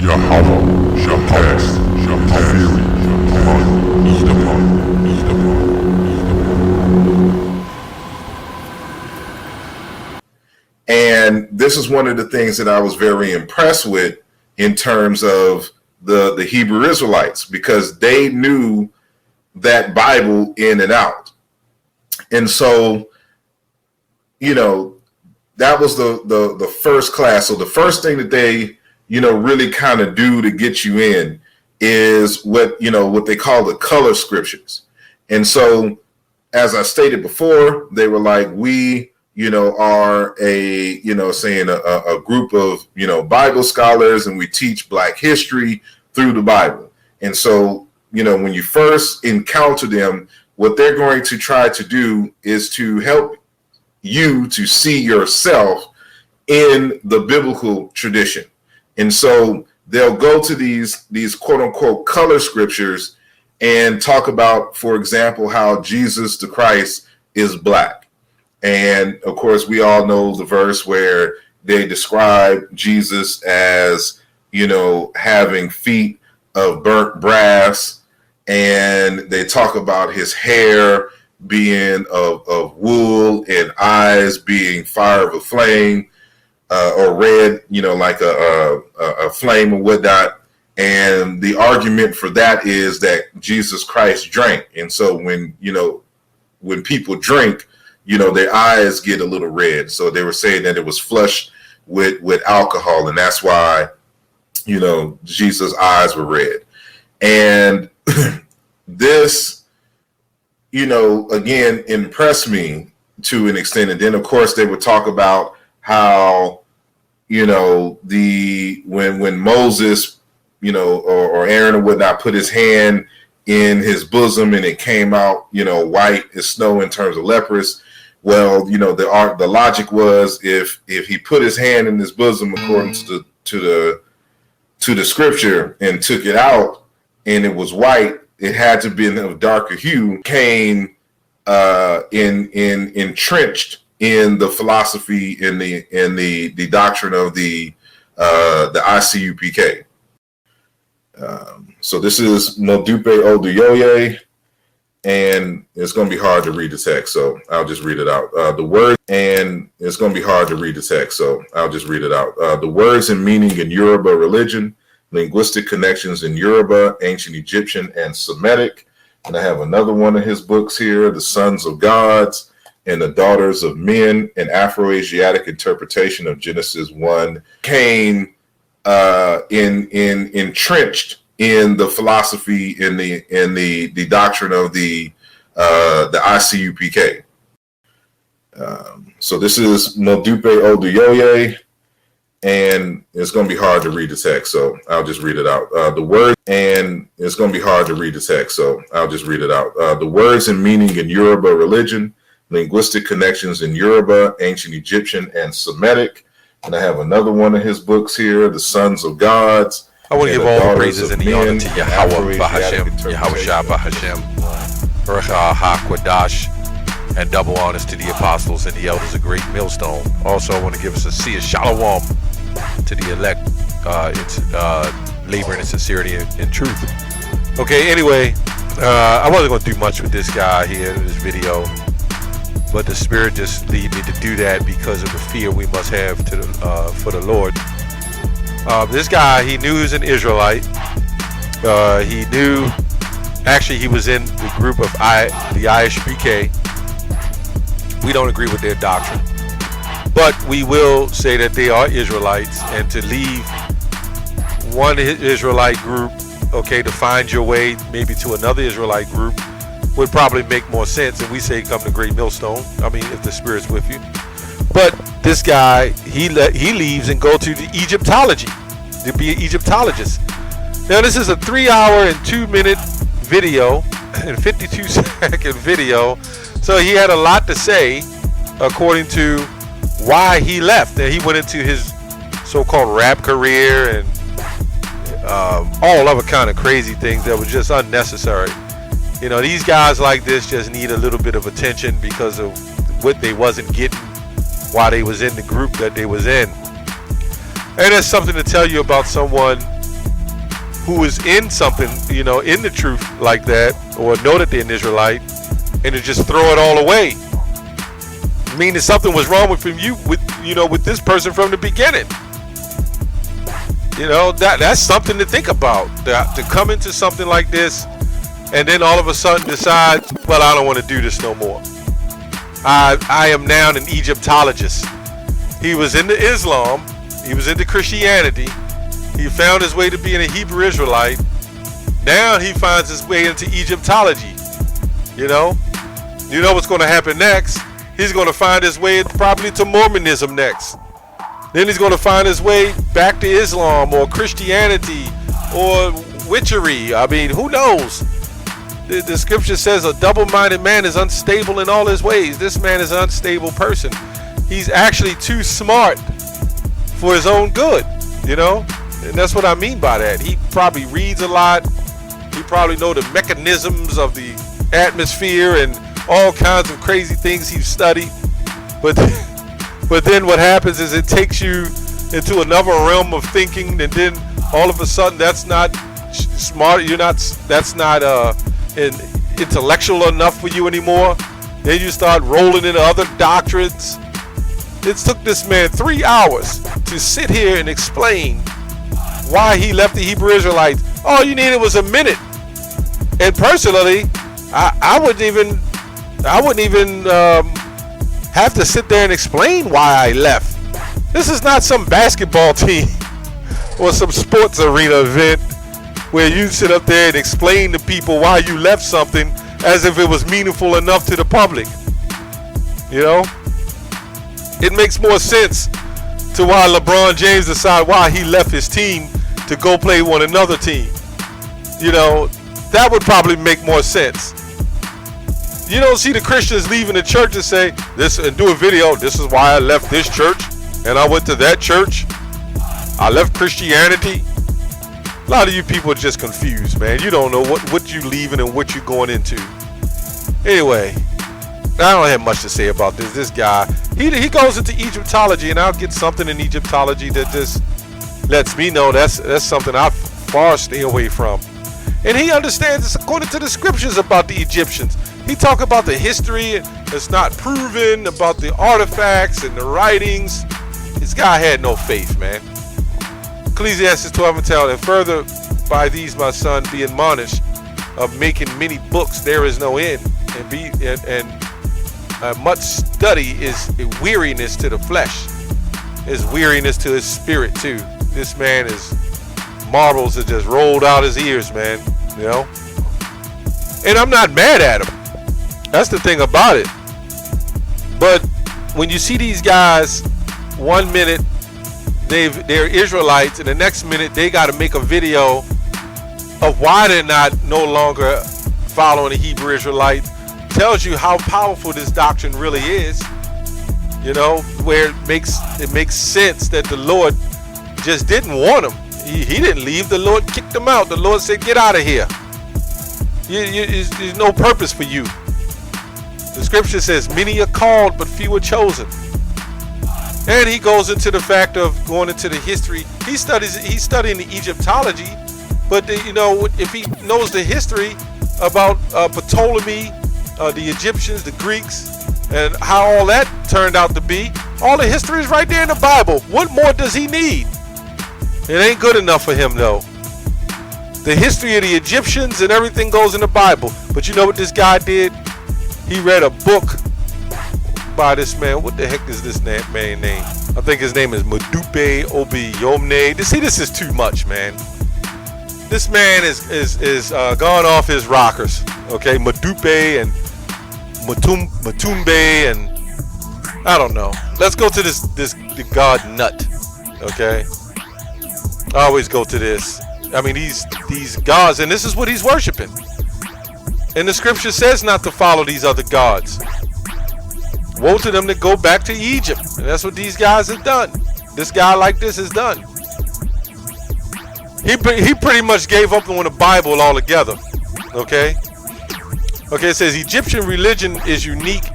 Yahweh, Shapaz, Haviri, Haman, Edaman, And this is one of the things that I was very impressed with in terms of the Hebrew Israelites, because they knew that Bible in and out. And so, you know, that was the first class. So the first thing that they, you know, really kind of do to get you in is what they call the color scriptures. And so, as I stated before, they were like, we, you know, are a group of, you know, Bible scholars, and we teach Black history through the Bible. And so, you know, when you first encounter them, what they're going to try to do is to help you to see yourself in the biblical tradition. And so they'll go to these quote unquote color scriptures and talk about, for example, how Jesus the Christ is Black. And of course, we all know the verse where they describe Jesus as, you know, having feet of burnt brass, and they talk about his hair being of wool and eyes being fire of a flame, or red, you know, like a flame or whatnot. And the argument for that is that Jesus Christ drank. And so when people drink, you know, their eyes get a little red. So they were saying that it was flushed with alcohol, and that's why, you know, Jesus' eyes were red. And this, you know, again, impressed me to an extent. And then, of course, they would talk about how, you know, when Moses, you know, or Aaron or whatnot, put his hand in his bosom and it came out, you know, white as snow in terms of leprous. Well, you know, the logic was if he put his hand in his bosom according to the scripture and took it out and it was white, it had to be of darker hue, came entrenched in the philosophy, in the doctrine of the ICUPK. So this is Modupe Oduyoye, and it's going to be hard to read the text, so I'll just read it out. The words and meaning in Yoruba religion, linguistic connections in Yoruba, ancient Egyptian, and Semitic. And I have another one of his books here, The Sons of Gods and the Daughters of Men, an Afro-Asiatic interpretation of Genesis 1, came entrenched in the philosophy, in the doctrine of the ICUPK. So this is Modupe Oduyoye, and it's going to be hard to read the text, so I'll just read it out. The words and meaning in Yoruba religion, linguistic connections in Yoruba, ancient Egyptian, and Semitic. And I have another one of his books here, The Sons of Gods. I want to give all the praises and the honor to Yahweh Bahashem, Yahushua Bahashem, Baruch HaQuadash, and double honors to the apostles and the elders of Great Millstone. Also, I want to give us a Sia Shalom to the elect, its labor and sincerity and truth. Okay, anyway, I wasn't going to do much with this guy here in this video, but the Spirit just lead me to do that because of the fear we must have for the Lord. This guy, he knew he was an Israelite. He knew, actually, he was in the group of the ISPK. We don't agree with their doctrine, but we will say that they are Israelites, and to leave one Israelite group, okay, to find your way maybe to another Israelite group would probably make more sense. And we say come to Great Millstone, I mean, if the Spirit's with you. But this guy, he leaves and go to the Egyptology to be an Egyptologist. Now this is a 3-hour and 2-minute video and 52-second video, so he had a lot to say according to why he left. And he went into his so-called rap career and all other kind of crazy things that was just unnecessary. You know, these guys like this just need a little bit of attention because of what they wasn't getting while they was in the group that they was in. And there's something to tell you about someone who is in something, you know, in the truth like that, or know that they're an Israelite, and to just throw it all away. Meaning something was wrong with with this person from the beginning. You know, that's something to think about. To come into something like this, and then all of a sudden decide, well, I don't want to do this no more. I am now an Egyptologist. He was into Islam. He was into Christianity. He found his way to being a Hebrew Israelite. Now he finds his way into Egyptology. You know what's going to happen next. He's going to find his way probably to Mormonism next. Then he's going to find his way back to Islam or Christianity or witchery. I mean, who knows? The scripture says a double-minded man is unstable in all his ways. This man is an unstable person. He's actually too smart for his own good, you know? And that's what I mean by that. He probably reads a lot. He probably knows the mechanisms of the atmosphere and all kinds of crazy things he's studied. But then what happens is it takes you into another realm of thinking, and then all of a sudden that's not smart. That's not intellectual enough for you anymore. Then you start rolling into other doctrines. It took this man 3 hours to sit here and explain why he left the Hebrew Israelites. All you needed was a minute. And personally, I wouldn't even have to sit there and explain why I left. This is not some basketball team or some sports arena event where you sit up there and explain to people why you left something as if it was meaningful enough to the public. You know? It makes more sense to why LeBron James decided why he left his team to go play on another team. You know, that would probably make more sense. You don't see the Christians leaving the church and say this and do a video. This is why I left this church and I went to that church. I left Christianity. A lot of you people are just confused, man. You don't know what you leaving and what you going into. Anyway, I don't have much to say about this. This guy, he goes into Egyptology, and I'll get something in Egyptology that just lets me know that's something I far stay away from. And he understands, according to the scriptures, about the Egyptians. He talk about the history that's not proven, about the artifacts and the writings. This guy had no faith, man. Ecclesiastes 12 and 10, and further by these, my son, be admonished of making many books, there is no end, and much study is a weariness to the flesh, is weariness to his spirit too. This man is marbles that just rolled out his ears, man. You know, and I'm not mad at him. That's the thing about it. But when you see these guys, 1 minute they're Israelites, and the next minute they got to make a video of why they're no longer following the Hebrew Israelite, tells you how powerful this doctrine really is. You know, where it makes sense that the Lord just didn't want him. He didn't leave. The Lord kicked him out. The Lord said, "Get out of here. There's no purpose for you." The scripture says, "Many are called, but few are chosen." And he goes into the fact of going into the history. He's studying the Egyptology, but if he knows the history about Ptolemy, the Egyptians, the Greeks, and how all that turned out to be, all the history is right there in the Bible. What more does he need? It ain't good enough for him, though. The history of the Egyptians and everything goes in the Bible. But you know what this guy did? He read a book by this man. What the heck is this man name? I think his name is Madupe Obiyomne. See, this is too much, man. This man is gone off his rockers. Okay, Madupe and Matumbe and I don't know. Let's go to the God nut. Okay. I always go to this. I mean, these gods, and this is what he's worshiping. And the scripture says not to follow these other gods. Woe to them that go back to Egypt. And that's what these guys have done. This guy like this has done. He pretty much gave up on the Bible altogether. Okay? Okay, it says Egyptian religion is unique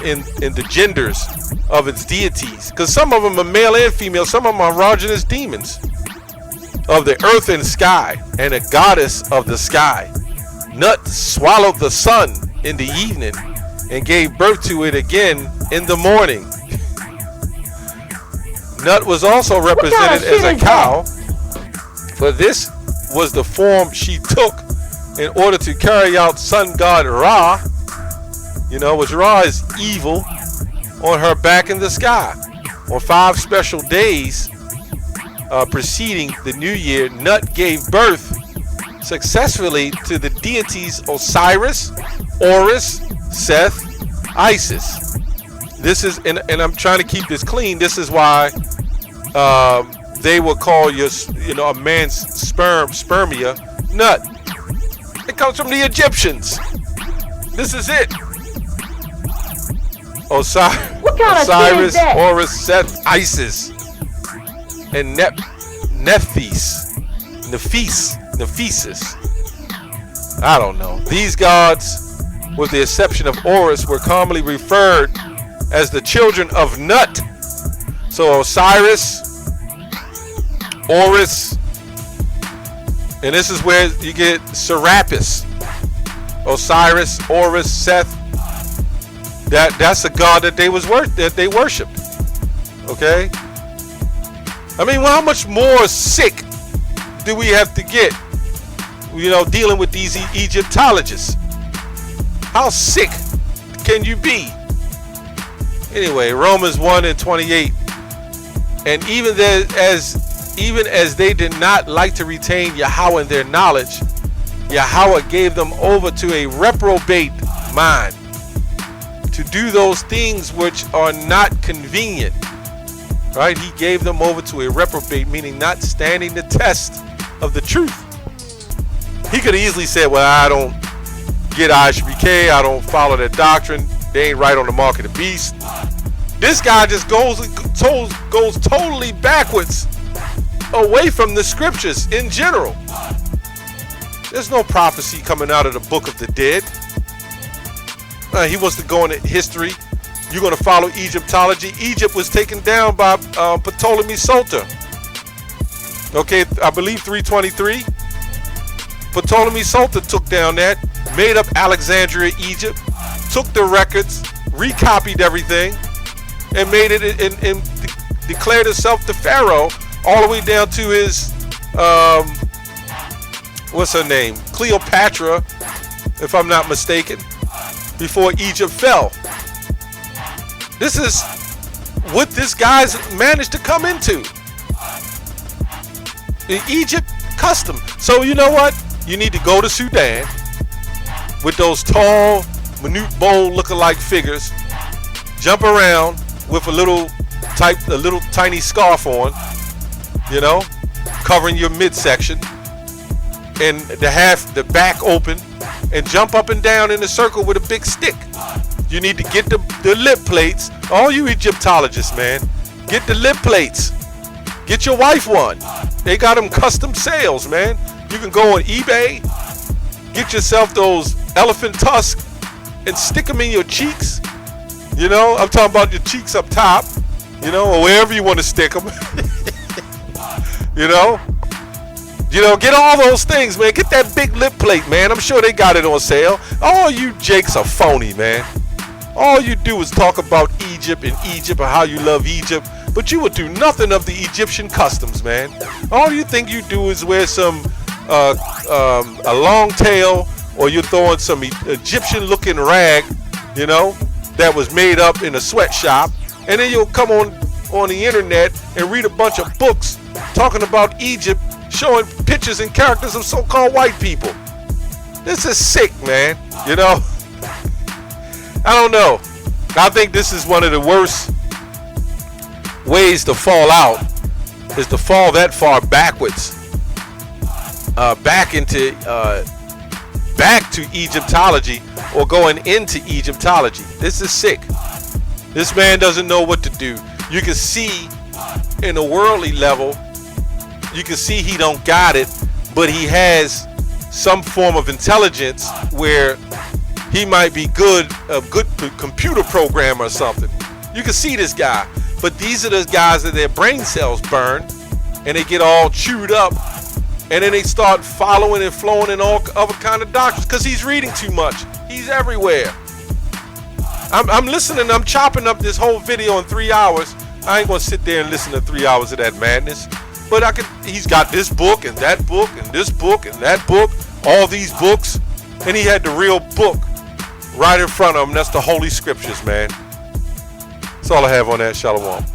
in the genders of its deities. Because some of them are male and female. Some of them are androgynous demons. of the earth and sky, and a goddess of the sky. Nut swallowed the sun in the evening and gave birth to it again in the morning. Nut was also represented as a cow, for this was the form she took in order to carry out sun god Ra, which Ra is evil, on her back in the sky. On 5 special days preceding the new year, Nut gave birth successfully to the deities Osiris, Horus, Seth, Isis. This is, and I'm trying to keep this clean. This is why they will call a man's spermia nut. It comes from the Egyptians. This is it. Osiris, Horus, Seth, Isis, and Nephesis. I don't know. These gods, with the exception of Horus, were commonly referred as the children of Nut. So Osiris, Horus, and this is where you get Serapis. Osiris, Horus, Seth. That's a god that they worshipped. Okay. I mean, well, how much more sick do we have to get? Dealing with these Egyptologists. How sick can you be? Anyway, Romans 1:28. And even as they did not like to retain Yahweh in their knowledge, Yahweh gave them over to a reprobate mind, to do those things which are not convenient. Right? He gave them over to a reprobate, meaning not standing the test of the truth. He could have easily said, well, I don't get ISHBK, I don't follow their doctrine, they ain't right on the mark of the beast. This guy just goes totally backwards, away from the scriptures in general. There's no prophecy coming out of the book of the dead. He wants to go into history. You're going to follow Egyptology. Egypt was taken down by Ptolemy Soter. Okay, I believe 323. Ptolemy Soter took down that, made up Alexandria, Egypt, took the records, recopied everything, and made it and declared itself the Pharaoh, all the way down to his, what's her name? Cleopatra, if I'm not mistaken, before Egypt fell. This is what this guy's managed to come into. The Egypt custom. So you know what? You need to go to Sudan with those tall, minute bowl lookalike figures, jump around with a little tiny scarf on, covering your midsection, and the back open, and jump up and down in a circle with a big stick. You need to get the lip plates. All you Egyptologists, man, get the lip plates. Get your wife one. They got them custom sales, man. You can go on eBay, get yourself those elephant tusks and stick them in your cheeks. I'm talking about your cheeks up top, or wherever you want to stick them. Get all those things, man. Get that big lip plate, man. I'm sure they got it on sale. All you jakes are phony, man. All you do is talk about Egypt and how you love Egypt, but you would do nothing of the Egyptian customs, man. All you think you do is wear some a long tail, or you're throwing some Egyptian-looking rag, that was made up in a sweatshop, and then you'll come on the internet and read a bunch of books talking about Egypt, showing pictures and characters of so-called white people. This is sick, man. I don't know. I think this is one of the worst ways to fall out, is to fall that far backwards, back to Egyptology, or going into Egyptology. This is sick. This man doesn't know what to do. You can see in a worldly level, you can see he don't got it, but he has some form of intelligence where he might be a good computer programmer or something. You can see this guy, but these are the guys that their brain cells burn and they get all chewed up And then they start following and flowing in all other kind of doctrines because he's reading too much. He's everywhere. I'm listening. I'm chopping up this whole video in 3 hours. I ain't gonna sit there and listen to 3 hours of that madness. But I could. He's got this book and that book and this book and that book, all these books, and he had the real book right in front of him. That's the Holy Scriptures, man. That's all I have on that. Shalom.